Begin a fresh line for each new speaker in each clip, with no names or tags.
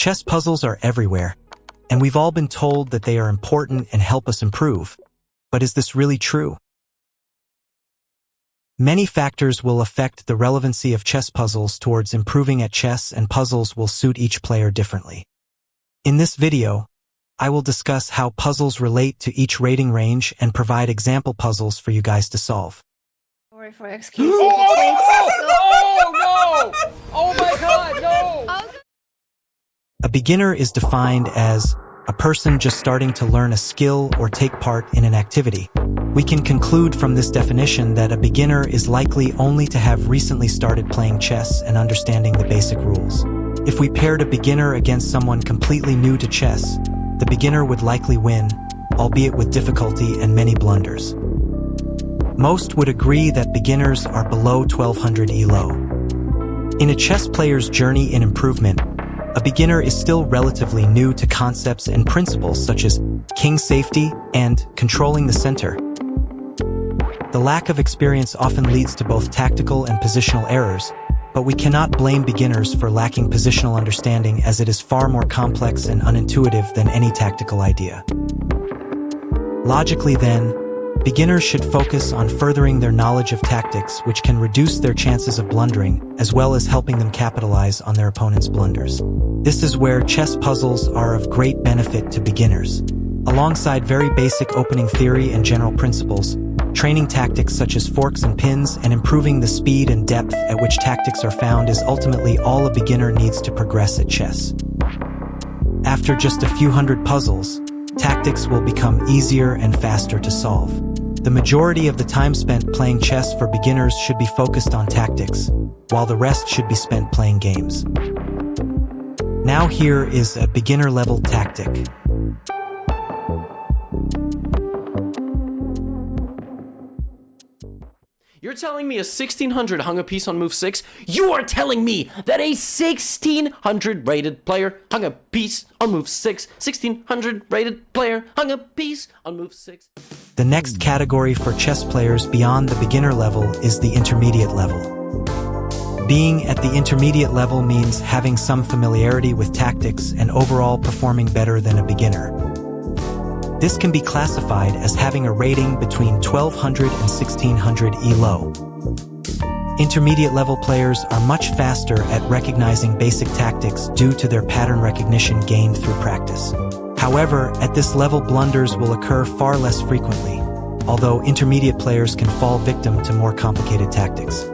Chess puzzles are everywhere, and we've all been told that they are important and help us improve. But is this really true? Many factors will affect the relevancy of chess puzzles towards improving at chess, and puzzles will suit each player differently. In this video, I will discuss how puzzles relate to each rating range and provide example puzzles for you guys to solve.
Sorry for excuse.
Oh no! Oh my god, no!
A beginner is defined as a person just starting to learn a skill or take part in an activity. We can conclude from this definition that a beginner is likely only to have recently started playing chess and understanding the basic rules. If we paired a beginner against someone completely new to chess, the beginner would likely win, albeit with difficulty and many blunders. Most would agree that beginners are below 1200 ELO. In a chess player's journey in improvement, a beginner is still relatively new to concepts and principles such as king safety and controlling the center. The lack of experience often leads to both tactical and positional errors, but we cannot blame beginners for lacking positional understanding, as it is far more complex and unintuitive than any tactical idea. Logically then, beginners should focus on furthering their knowledge of tactics, which can reduce their chances of blundering, as well as helping them capitalize on their opponent's blunders. This is where chess puzzles are of great benefit to beginners. Alongside very basic opening theory and general principles, training tactics such as forks and pins and improving the speed and depth at which tactics are found is ultimately all a beginner needs to progress at chess. After just a few hundred puzzles, tactics will become easier and faster to solve. The majority of the time spent playing chess for beginners should be focused on tactics, while the rest should be spent playing games. Now here is a beginner-level tactic.
You're telling me a 1600 hung a piece on move 6? You are telling me that a 1600 rated player hung a piece on move 6? 1600 rated player hung a piece on move 6?
The next category for chess players beyond the beginner level is the intermediate level. Being at the intermediate level means having some familiarity with tactics and overall performing better than a beginner. This can be classified as having a rating between 1200 and 1600 ELO. Intermediate level players are much faster at recognizing basic tactics due to their pattern recognition gained through practice. However, at this level, blunders will occur far less frequently, although intermediate players can fall victim to more complicated tactics.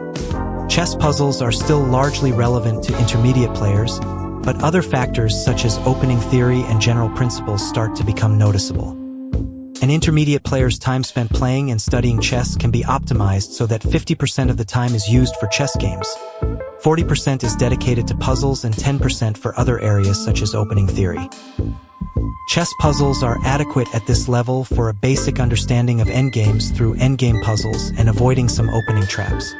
Chess puzzles are still largely relevant to intermediate players, but other factors such as opening theory and general principles start to become noticeable. An intermediate player's time spent playing and studying chess can be optimized so that 50% of the time is used for chess games, 40% is dedicated to puzzles, and 10% for other areas such as opening theory. Chess puzzles are adequate at this level for a basic understanding of endgames through endgame puzzles and avoiding some opening traps.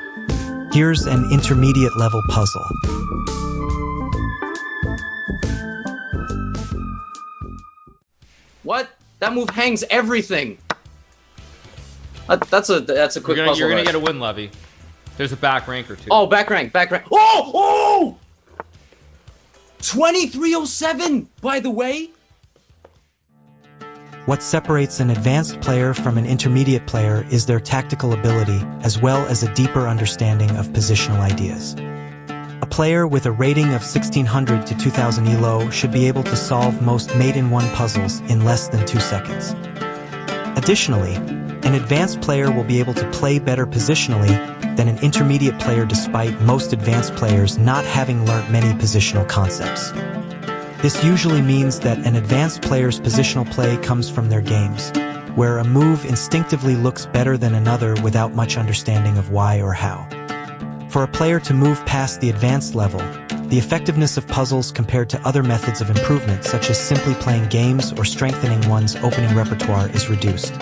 Here's an intermediate level puzzle.
What? That move hangs everything. That's a quick puzzle.
You're gonna get a win, Levy. There's a back rank or two.
Oh, back rank. Oh! 2307, by the way.
What separates an advanced player from an intermediate player is their tactical ability, as well as a deeper understanding of positional ideas. A player with a rating of 1600 to 2000 ELO should be able to solve most mate-in-one puzzles in less than 2 seconds. Additionally, an advanced player will be able to play better positionally than an intermediate player, despite most advanced players not having learnt many positional concepts. This usually means that an advanced player's positional play comes from their games, where a move instinctively looks better than another without much understanding of why or how. For a player to move past the advanced level, the effectiveness of puzzles compared to other methods of improvement, such as simply playing games or strengthening one's opening repertoire, is reduced.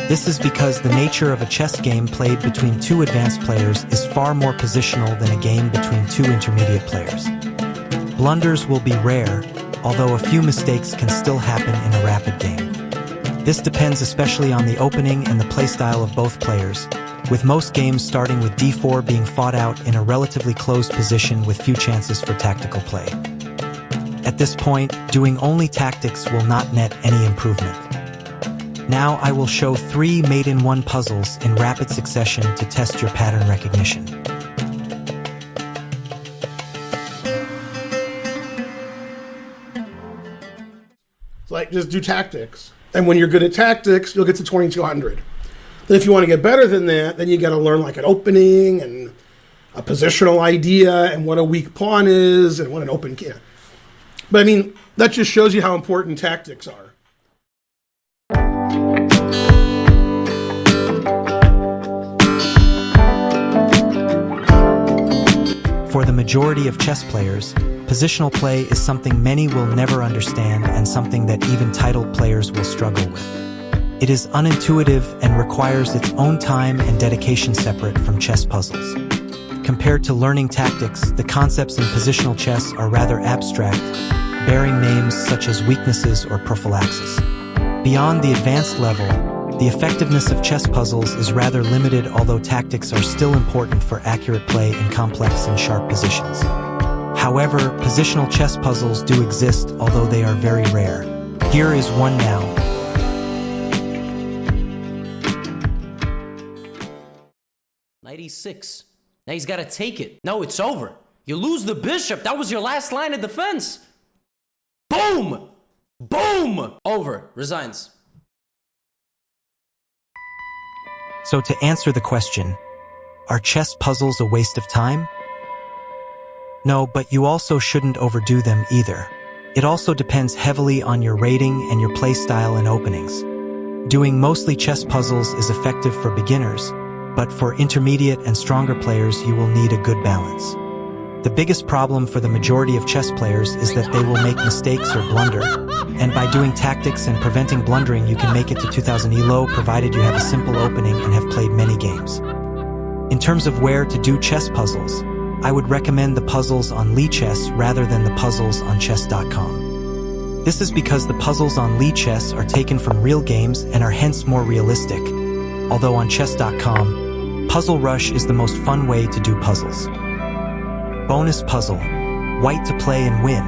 This is because the nature of a chess game played between two advanced players is far more positional than a game between two intermediate players. Blunders will be rare, although a few mistakes can still happen in a rapid game. This depends especially on the opening and the playstyle of both players, with most games starting with d4 being fought out in a relatively closed position with few chances for tactical play. At this point, doing only tactics will not net any improvement. Now I will show 3 made-in-one puzzles in rapid succession to test your pattern recognition.
Like, just do tactics. And when you're good at tactics, you'll get to 2200. Then if you want to get better than that, then you got to learn like an opening and a positional idea and what a weak pawn is and what an open can. But I mean, that just shows you how important tactics are.
For the majority of chess players, positional play is something many will never understand and something that even titled players will struggle with. It is unintuitive and requires its own time and dedication separate from chess puzzles. Compared to learning tactics, the concepts in positional chess are rather abstract, bearing names such as weaknesses or prophylaxis. Beyond the advanced level, the effectiveness of chess puzzles is rather limited, although tactics are still important for accurate play in complex and sharp positions. However, positional chess puzzles do exist, although they are very rare. Here is one now.
Knight e6. Now he's got to take it. No, it's over. You lose the bishop. That was your last line of defense. Boom! Boom! Over. Resigns.
So to answer the question, are chess puzzles a waste of time? No, but you also shouldn't overdo them either. It also depends heavily on your rating and your playstyle and openings. Doing mostly chess puzzles is effective for beginners, but for intermediate and stronger players you will need a good balance. The biggest problem for the majority of chess players is that they will make mistakes or blunder, and by doing tactics and preventing blundering you can make it to 2000 elo provided you have a simple opening and have played many games. In terms of where to do chess puzzles, I would recommend the puzzles on Lichess rather than the puzzles on chess.com. This is because the puzzles on Lichess are taken from real games and are hence more realistic, although on chess.com, Puzzle Rush is the most fun way to do puzzles. Bonus puzzle: white to play and win.